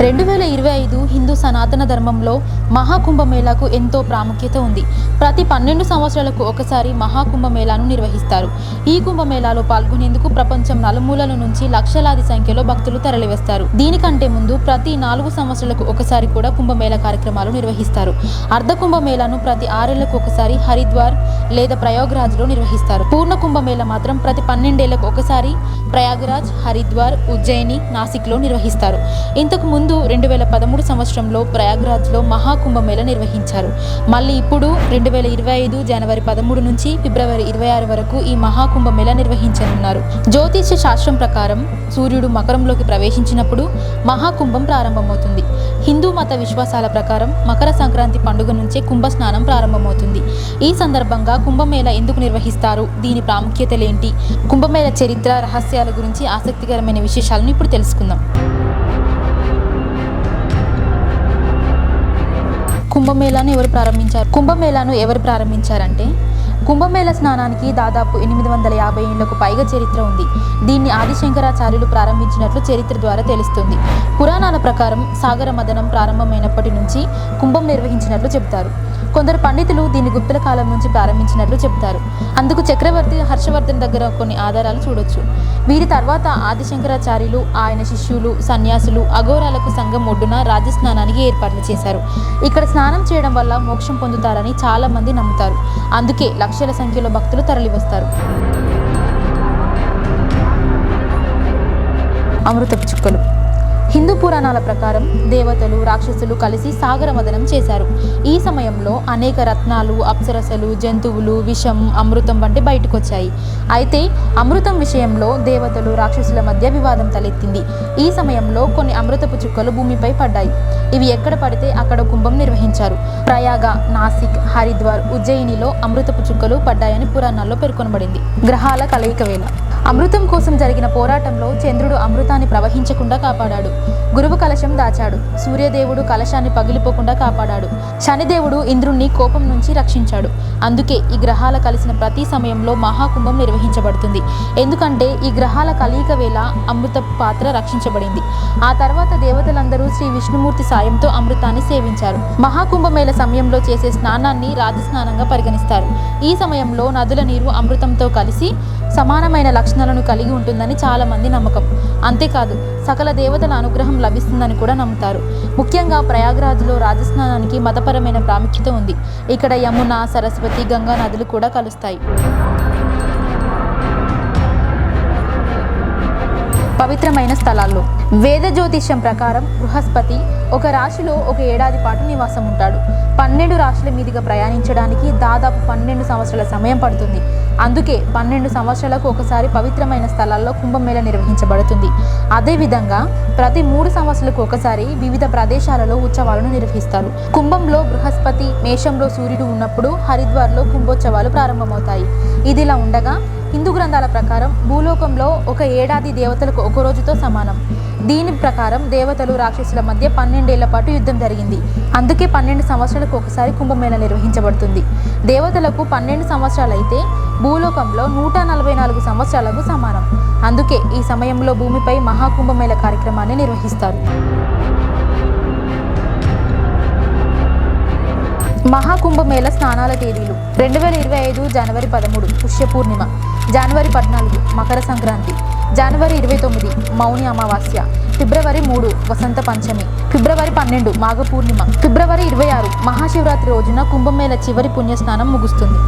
2025 హిందూ సనాతన ధర్మంలో మహాకుంభమేళాకు ఎంతో ప్రాముఖ్యత ఉంది. ప్రతి 12 సంవత్సరాలకు ఒకసారి మహాకుంభమేళాను నిర్వహిస్తారు. ఈ కుంభమేళాలో పాల్గొనేందుకు ప్రపంచం నలుమూలల నుంచి లక్షలాది సంఖ్యలో భక్తులు తరలివస్తారు. దీనికంటే ముందు ప్రతి 4 సంవత్సరాలకు ఒకసారి కూడా కుంభమేళా కార్యక్రమాలు నిర్వహిస్తారు. అర్ధ కుంభమేళాను ప్రతి 6 ఏళ్లకు ఒకసారి హరిద్వార్ లేదా ప్రయాగ్రాజ్లో నిర్వహిస్తారు. పూర్ణ కుంభమేళా మాత్రం ప్రతి 12 ఏళ్లకు ఒకసారి ప్రయాగ్రాజ్, హరిద్వార్, ఉజ్జయిని, నాసిక్లో నిర్వహిస్తారు. ఇంతకు ముందు 2013 సంవత్సరంలో ప్రయాగ్రాజ్లో మహాకుంభమేళా నిర్వహించారు. మళ్ళీ ఇప్పుడు 2025 జనవరి 13 నుంచి ఫిబ్రవరి 26 వరకు ఈ మహాకుంభమేళా నిర్వహించనున్నారు. జ్యోతిష్య శాస్త్రం ప్రకారం సూర్యుడు మకరంలోకి ప్రవేశించినప్పుడు మహాకుంభం ప్రారంభమవుతుంది. హిందూ మత విశ్వాసాల ప్రకారం మకర సంక్రాంతి పండుగ నుంచే కుంభ స్నానం ప్రారంభమవుతుంది. ఈ సందర్భంగా కుంభమేళా ఎందుకు నిర్వహిస్తారు, దీని ప్రాముఖ్యతలేంటి, కుంభమేళా చరిత్ర, రహస్యాల గురించి ఆసక్తికరమైన విశేషాలను ఇప్పుడు తెలుసుకుందాం. కుంభమేళాను ఎవరు ప్రారంభించారంటే కుంభమేళా స్నానానికి దాదాపు 850 ఏళ్లకు పైగా చరిత్ర ఉంది. దీన్ని ఆదిశంకరాచార్యులు ప్రారంభించినట్లు చరిత్ర ద్వారా తెలుస్తుంది. పురాణాల ప్రకారం సాగర మదనం ప్రారంభమైనప్పటి నుంచి కుంభం నిర్వహించినట్లు చెబుతారు. కొందరు పండితులు దీన్ని గుప్తుల కాలం నుంచి ప్రారంభించినట్లు చెబుతారు. అందుకు చక్రవర్తి హర్షవర్ధన్ దగ్గర కొన్ని ఆధారాలు చూడొచ్చు. వీరి తర్వాత ఆదిశంకరాచార్యులు, ఆయన శిష్యులు, సన్యాసులు అఘోరాలకు సంఘం ఒడ్డున రాజస్నానానికి ఏర్పాట్లు చేశారు. ఇక్కడ స్నానం చేయడం వల్ల మోక్షం పొందుతారని చాలా మంది నమ్ముతారు. అందుకే లక్షల సంఖ్యలో భక్తులు తరలివస్తారు. అమృతపు చుక్కలు. హిందూ పురాణాల ప్రకారం దేవతలు, రాక్షసులు కలిసి సాగర మదనం చేశారు. ఈ సమయంలో అనేక రత్నాలు, అప్సరసలు, జంతువులు, విషం, అమృతం వంటి బయటకు వచ్చాయి. అయితే అమృతం విషయంలో దేవతలు, రాక్షసుల మధ్య వివాదం తలెత్తింది. ఈ సమయంలో కొన్ని అమృతపు చుక్కలు భూమిపై పడ్డాయి. ఇవి ఎక్కడ పడితే అక్కడ కుంభం నిర్వహించారు. ప్రయాగ, నాసిక్, హరిద్వార్, ఉజ్జయినిలో అమృతపు చుక్కలు పడ్డాయని పురాణాల్లో పేర్కొనబడింది. గ్రహాల కలయిక వేళ. అమృతం కోసం జరిగిన పోరాటంలో చంద్రుడు అమృతాన్ని ప్రవహించకుండా కాపాడాడు. గురువు కలశం దాచాడు. సూర్యదేవుడు కలశాన్ని పగిలిపోకుండా కాపాడాడు. శనిదేవుడు ఇంద్రుణ్ణి కోపం నుంచి రక్షించాడు. అందుకే ఈ గ్రహాల కలిసిన ప్రతి సమయంలో మహాకుంభం నిర్వహించబడుతుంది. ఎందుకంటే ఈ గ్రహాల కలయిక వేళ అమృత పాత్ర రక్షించబడింది. ఆ తర్వాత దేవతలందరూ శ్రీ విష్ణుమూర్తి సాయంతో అమృతాన్ని సేవించారు. మహాకుంభమేళ సమయంలో చేసే స్నానాన్ని రాజస్నానంగా పరిగణిస్తారు. ఈ సమయంలో నదుల నీరు అమృతంతో కలిసి సమానమైన లక్షణాలను కలిగి ఉంటుందని చాలా మంది నమ్మకం. అంతేకాదు సకల దేవతల అనుగ్రహం లభిస్తుందని కూడా నమ్ముతారు. ముఖ్యంగా ప్రయాగ్రాజ్లో రాజస్నానానికి మతపరమైన ప్రాముఖ్యత ఉంది. ఇక్కడ యమున, సరస్వతి, గంగా నదులు కూడా కలుస్తాయి. పవిత్రమైన స్థలాల్లో. వేద జ్యోతిష్యం ప్రకారం బృహస్పతి ఒక రాశిలో ఒక ఏడాది పాటు నివాసం ఉంటాడు. 12 రాశుల మీదుగా ప్రయాణించడానికి దాదాపు 12 సంవత్సరాల సమయం పడుతుంది. అందుకే 12 సంవత్సరాలకు ఒకసారి పవిత్రమైన స్థలాల్లో కుంభమేళా నిర్వహించబడుతుంది. అదేవిధంగా ప్రతి 3 సంవత్సరాలకు ఒకసారి వివిధ ప్రదేశాలలో ఉత్సవాలను నిర్వహిస్తారు. కుంభంలో బృహస్పతి, మేషంలో సూర్యుడు ఉన్నప్పుడు హరిద్వార్లో కుంభోత్సవాలు ప్రారంభమవుతాయి. ఇదిలా ఉండగా హిందూ గ్రంథాల ప్రకారం భూలోకంలో ఒక ఏడాది దేవతలకు ఒక రోజుతో సమానం. దీని ప్రకారం దేవతలు, రాక్షసుల మధ్య 12 ఏళ్ల పాటు యుద్ధం జరిగింది. అందుకే 12 సంవత్సరాలకు ఒకసారి కుంభమేళా నిర్వహించబడుతుంది. దేవతలకు 12 సంవత్సరాలు అయితే భూలోకంలో 144 సంవత్సరాలకు సమానం. అందుకే ఈ సమయంలో భూమిపై మహాకుంభమేళా కార్యక్రమాన్ని నిర్వహిస్తారు. మహాకుంభమేళా స్నానాల తేదీలు. 2025 జనవరి 13 పుష్య పూర్ణిమ, జనవరి 14 మకర సంక్రాంతి, జనవరి 29 మౌని అమావాస్య, ఫిబ్రవరి 3 వసంత పంచమి, ఫిబ్రవరి 12 మాఘ పూర్ణిమ, ఫిబ్రవరి 26 మహాశివరాత్రి రోజున కుంభమేళా చివరి పుణ్యస్నానం ముగుస్తుంది.